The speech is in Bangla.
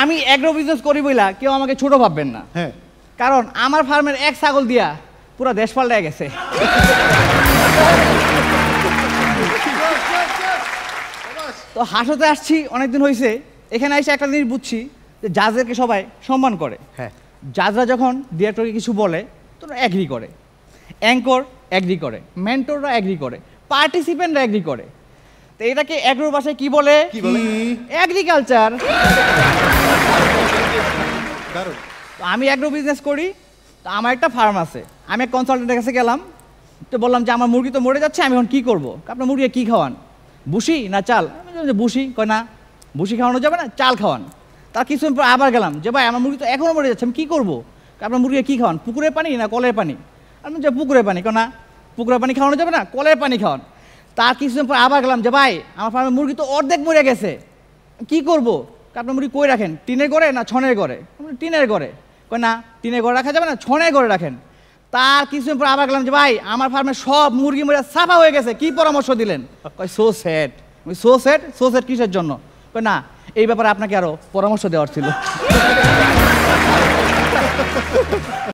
আমি এগ্রো বিজনেস করি বইলা কেউ আমাকে ছোট ভাববেন না। হ্যাঁ, কারণ আমার ফার্মের এক ছাগল দিয়া পুরো দেশ পাল্টায় গেছে। তো হাসতে আসছি অনেকদিন হয়েছে, এখানে এসে একটা জিনিস বুঝছি যে জাজদেরকে সবাই সম্মান করে। হ্যাঁ, জাজরা যখন ডিরেক্টরকে কিছু বলে তো অ্যাগ্রি করে, অ্যাঙ্কর অ্যাগ্রি করে, মেন্টররা অ্যাগ্রি করে, পার্টিসিপেন্টরা অ্যাগ্রি করে। তো এটাকে এগ্রোর ভাষায় কি বলে? এগ্রিকালচার। আমি এগ্রো বিজনেস করি, তো আমার একটা ফার্ম আছে। আমি এক কনসালটেন্টের কাছে গেলাম, তো বললাম যে আমার মুরগি তো মরে যাচ্ছে, আমি এখন কী করবো? আপনার মুরগি কী খাওয়ান, ভুসি না চাল? আমি বললাম যে ভুসি। কয় না, ভুসি খাওয়ানো যাবে না, চাল খাওয়ান। তার কিছুদিন পর আবার গেলাম যে ভাই আমার মুরগি তো এখনও মরে যাচ্ছে, আমি কী করবো? আপনার মুরগি কী খাওয়ান, পুকুরের পানি না কলের পানি? আমি যে পুকুরের পানি। কেন না, পুকুরের পানি খাওয়ানো যাবে না, কলের পানি খাওয়ান। তার কিছুদিন পর আবার গেলাম যে ভাই আমার ফার্মের মুরগি তো অর্ধেক মরে গেছে, কী করবো? আপনার মুরগি কই রাখেন, টিনের ঘরে না ছনের ঘরে? টিনের ঘরে। কয় না, টিনের ঘরে রাখা যাবে না, ছনের ঘরে রাখেন। তার কিছুদিন পর আবার গেলাম যে ভাই আমার ফার্মে সব মুরগি মরে সাফা হয়ে গেছে, কি পরামর্শ দিলেন? কয় so sad. So sad? So sad কিসের জন্য? কয় না, এই ব্যাপারে আপনাকে আরো পরামর্শ দেওয়ার ছিল।